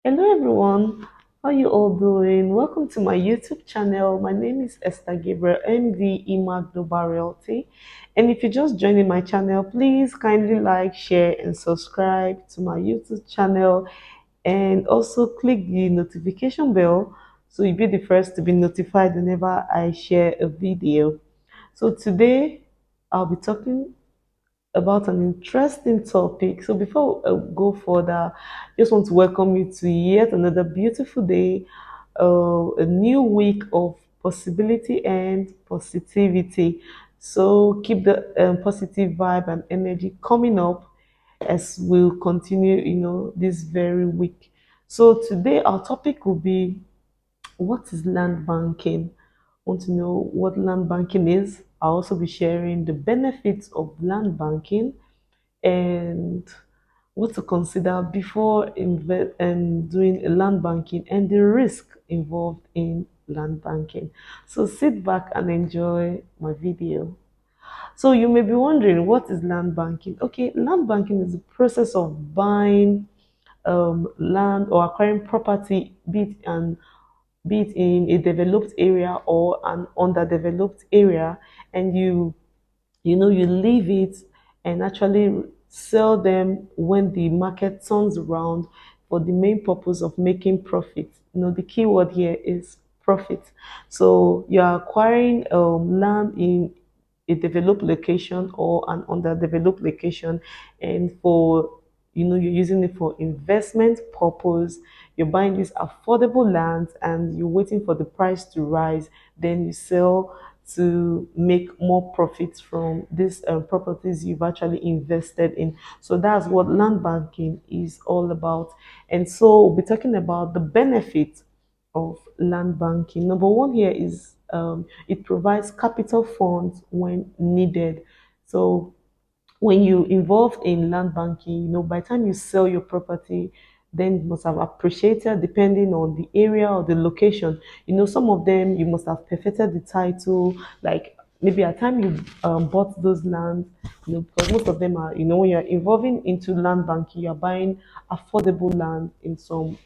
Hello everyone, how you all doing? Welcome to my YouTube channel. My name is Esther Gabriel, MD EMA Global Realty. And if you're just joining my channel, please kindly like, share, and subscribe to my YouTube channel. And also click the notification bell so you'll be the first to be notified whenever I share a video. So today I'll be talking about an interesting topic. So before I go further, just want to welcome you to yet another beautiful day, a new week of possibility and positivity. So keep the positive vibe and energy coming up as we'll continue, this very week. So today our topic will be what is land banking? Want to know what land banking is? I'll also be sharing the benefits of land banking and what to consider before doing a land banking and the risk involved in land banking. So sit back and enjoy my video. So you may be wondering, what is land banking? Okay, land banking is the process of buying land or acquiring property, be it in a developed area or an underdeveloped area, and you leave it and actually sell them when the market turns around for the main purpose of making profit. The key word here is profit. So you're acquiring land in a developed location or an underdeveloped location, and you're using it for investment purpose. You're buying this affordable land and you're waiting for the price to rise, then you sell to make more profits from these properties you've actually invested in. So that's what land banking is all about. And so we'll be talking about the benefits of land banking. Number one here is it provides capital funds when needed. So when you involve in land banking, by the time you sell your property, then it must have appreciated depending on the area or the location. Some of them you must have perfected the title, like maybe at the time you bought those lands, because most of them are, when you're involving into land banking, you're buying affordable land in some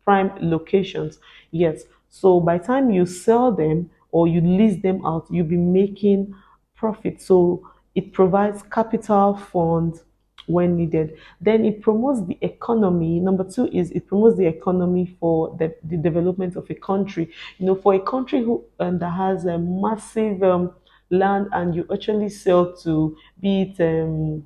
prime locations. Yes. So by the time you sell them or you lease them out, you'll be making profit. So it provides capital funds when needed. Then it promotes the economy. Number two is it promotes the economy for the development of a country. For a country that has a massive land and you actually sell to, be it you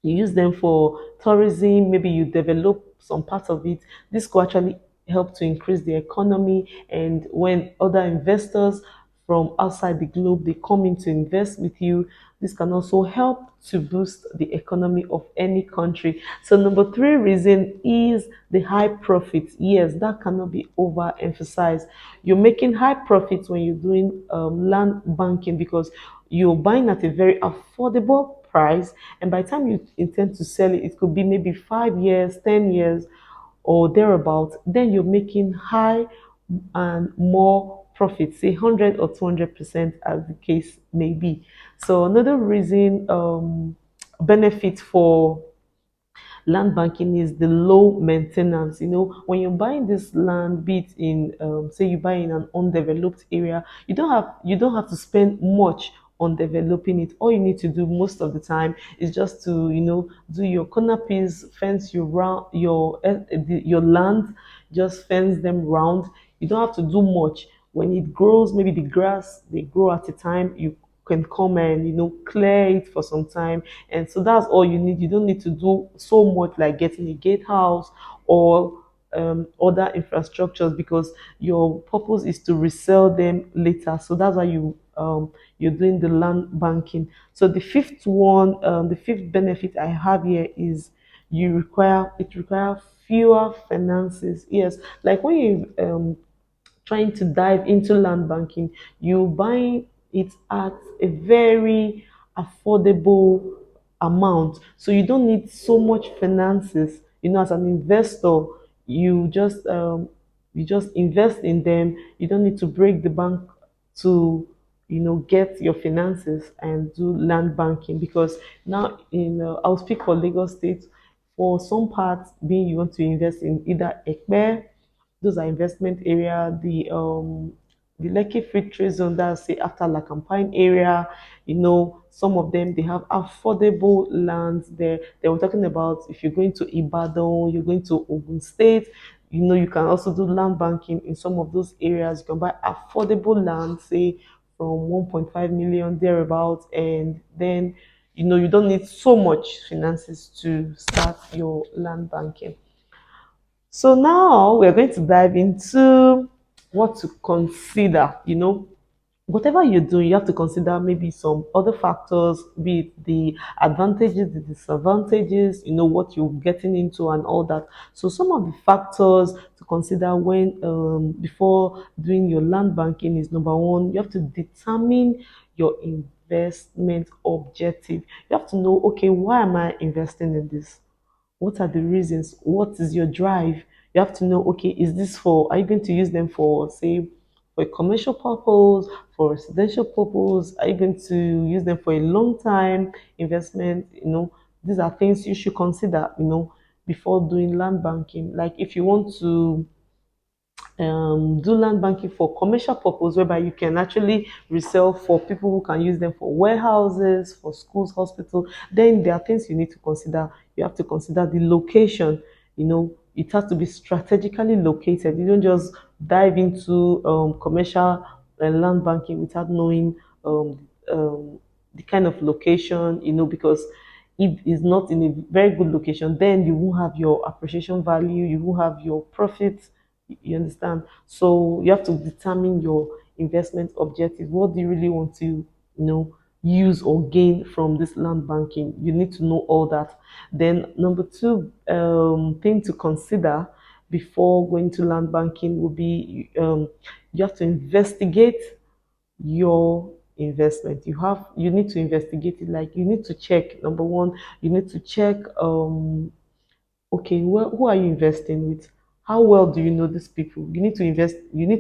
use them for tourism, maybe you develop some part of it. This could actually help to increase the economy. And when other investors from outside the globe they come in to invest with you, this can also help to boost the economy of any country. So number three reason is the high profits. Yes, that cannot be overemphasized. You're making high profits when you're doing land banking because you're buying at a very affordable price, and by the time you intend to sell it, it could be maybe 5 years, 10 years, or thereabout. Then you're making high and more profits, say 100 or 200%, as the case may be. So another reason, benefit for land banking is the low maintenance. When you're buying this land, be it in say you buy in an undeveloped area, you don't have to spend much on developing it. All you need to do most of the time is just to do your corner piece, fence your round your land, just fence them round. You don't have to do much. When it grows, maybe the grass they grow at a time, you can come and clear it for some time, and so that's all you need. You don't need to do so much like getting a gatehouse or other infrastructures, because your purpose is to resell them later. So that's why you're doing the land banking. So the fifth benefit I have here is it requires fewer finances. Yes, like when you trying to dive into land banking, you buy it at a very affordable amount. So you don't need so much finances. As an investor, you just invest in them. You don't need to break the bank to get your finances and do land banking, because now I'll speak for Lagos State. For some parts, being you want to invest in either Ekpe, those are investment area, the Lekki Free Trade Zone, that's say after Lakampine area, some of them they have affordable lands there. They were talking about if you're going to Ibadan, you're going to Ogun State, you can also do land banking in some of those areas. You can buy affordable land, say from 1.5 million thereabouts, and then you don't need so much finances to start your land banking. So now we're going to dive into what to consider. Whatever you do, you have to consider maybe some other factors, be it the advantages, the disadvantages, what you're getting into and all that. So some of the factors to consider when before doing your land banking is: number one, you have to determine your investment objective. You have to know, okay, why am I investing in this? What are the reasons? What is your drive? You have to know, okay, are you going to use them for, say, for a commercial purpose, for residential purpose? Are you going to use them for a long time investment? These are things you should consider, before doing land banking. Like if you want to do land banking for commercial purpose, whereby you can actually resell for people who can use them for warehouses, for schools, hospital, then there are things you need to consider. You have to consider the location. It has to be strategically located. You don't just dive into commercial land banking without knowing the kind of location, because if it's not in a very good location, then you won't have your appreciation value, you won't have your profits. You understand? So you have to determine your investment objective. What do you really want to, use or gain from this land banking? You need to know all that. Then number two thing to consider before going to land banking will be you have to investigate your investment. You need to investigate it. Like you need to check. Number one, you need to check okay, well, who are you investing with? How well do you know these people? You need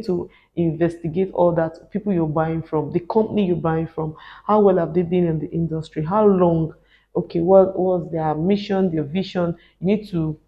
to investigate all that, people you're buying from, the company you're buying from. How well have they been in the industry? How long? Okay, what was their mission, their vision? You need to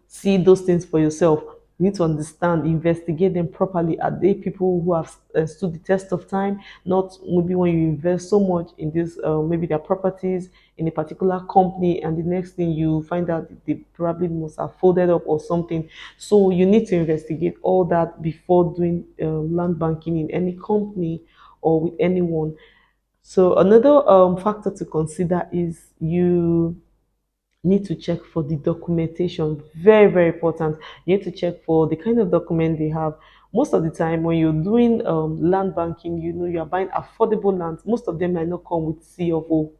see those things for yourself. You need to understand, investigate them properly. Are they people who have stood the test of time? Not maybe when you invest so much in this, maybe their properties in a particular company, and the next thing you find out they probably must have folded up or something. So you need to investigate all that before doing land banking in any company or with anyone. So another factor to consider is you need to check for the documentation. Very, very important. You need to check for the kind of document they have. Most of the time when you're doing land banking, you're buying affordable lands. Most of them might not come with C of O.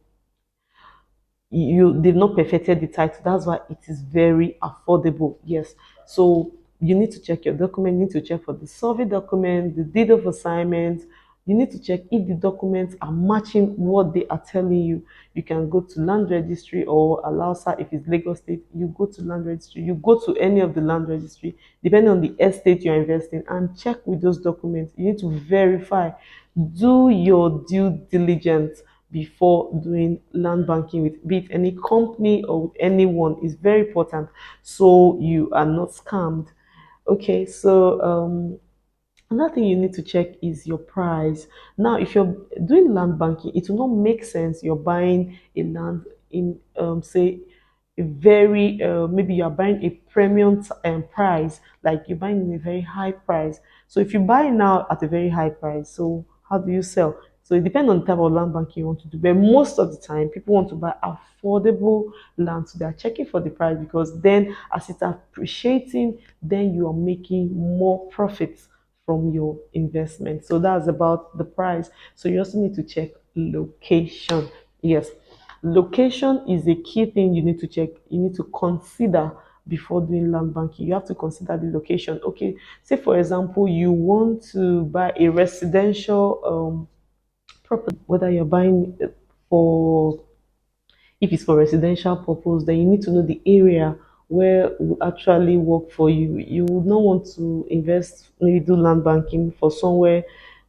They've not perfected the title. That's why it is very affordable. Yes. So you need to check your document. You need to check for the survey document, the deed of assignment. You need to check if the documents are matching what they are telling you. You can go to land registry or Alausa if it's Lagos State. You go to land registry. You go to any of the land registry, depending on the estate you're investing, and check with those documents. You need to verify. Do your due diligence before doing land banking with, be it any company or with anyone, is very important, so you are not scammed. Okay, so another thing you need to check is your price. Now, if you're doing land banking, it will not make sense you're buying a land in, say, a very, maybe you're buying a premium price, like you're buying in a very high price. So if you buy now at a very high price, so how do you sell? So it depends on the type of land banking you want to do. But most of the time, people want to buy affordable land. So they are checking for the price, because then as it's appreciating, then you are making more profits from your investment. So that's about the price. So you also need to check location. Yes, location is a key thing you need to check. You need to consider before doing land banking. You have to consider the location. Okay, say for example, you want to buy a residential property, whether you're buying for, if it's for residential purpose, then you need to know the area where it will actually work for you. You would not want to invest, maybe do land banking for somewhere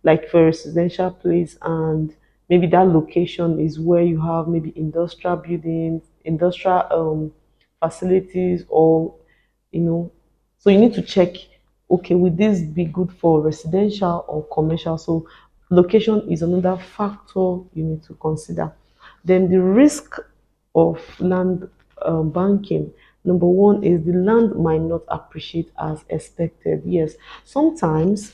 like for a residential place, and maybe that location is where you have maybe industrial buildings, industrial facilities or you know so you need to check, okay, will this be good for residential or commercial? So location is another factor you need to consider. Then the risk of land banking. Number one is the land might not appreciate as expected. Yes, sometimes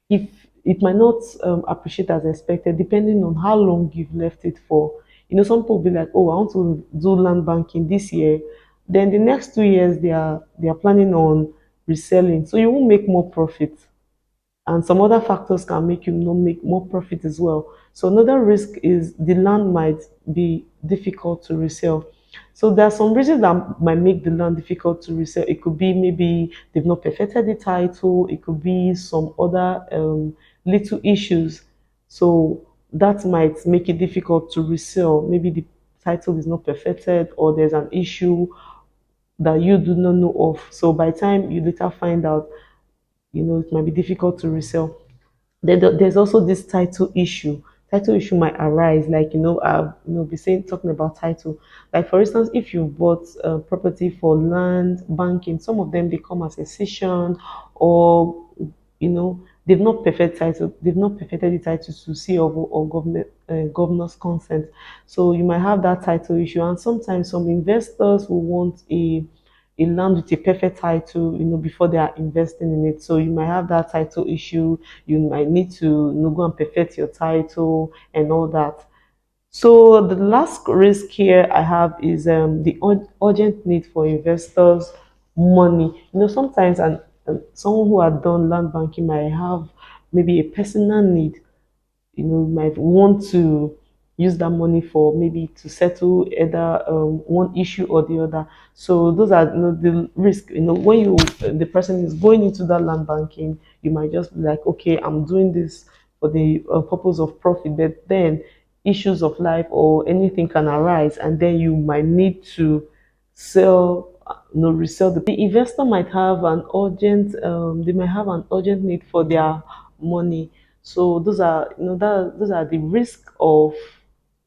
if it might not appreciate as expected, depending on how long you've left it for. Some people will be like, oh, I want to do land banking this year. Then the next 2 years they are planning on reselling. So you won't make more profit, and some other factors can make you not make more profit as well. So another risk is the land might be difficult to resell. So there are some reasons that might make the land difficult to resell. It could be maybe they've not perfected the title. It could be some other little issues. So that might make it difficult to resell. Maybe the title is not perfected, or there's an issue that you do not know of. So by the time you later find out, it might be difficult to resell. Then there's also this title issue. Title issue might arise, like I've be saying talking about title. Like for instance, if you bought property for land banking, some of them they come as a cession, or they've not perfect title, they've not perfected the title to see or government governor's consent. So you might have that title issue, and sometimes some investors will want a land with a perfect title, before they are investing in it. So you might have that title issue. You might need to go and perfect your title and all that. So the last risk here I have is the urgent need for investors' money. Sometimes someone who had done land banking might have maybe a personal need. Might want to use that money for maybe to settle either one issue or the other. So those are the risk. When the person is going into that land banking, you might just be like, okay, I'm doing this for the purpose of profit, but then issues of life or anything can arise, and then you might need to sell resell. The investor might have an urgent they might have an urgent need for their money. So those are those are the risk of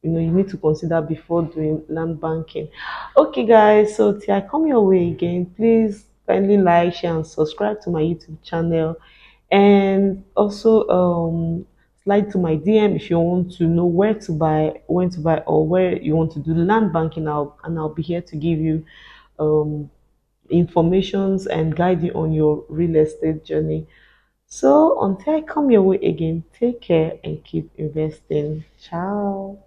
you need to consider before doing land banking. Okay guys, so till I come your way again, please kindly like, share and subscribe to my YouTube channel, and also slide to my DM if you want to know where to buy, when to buy, or where you want to do land banking. I'll be here to give you um informations and guide you on your real estate journey. So until I come your way again, take care and keep investing. Ciao.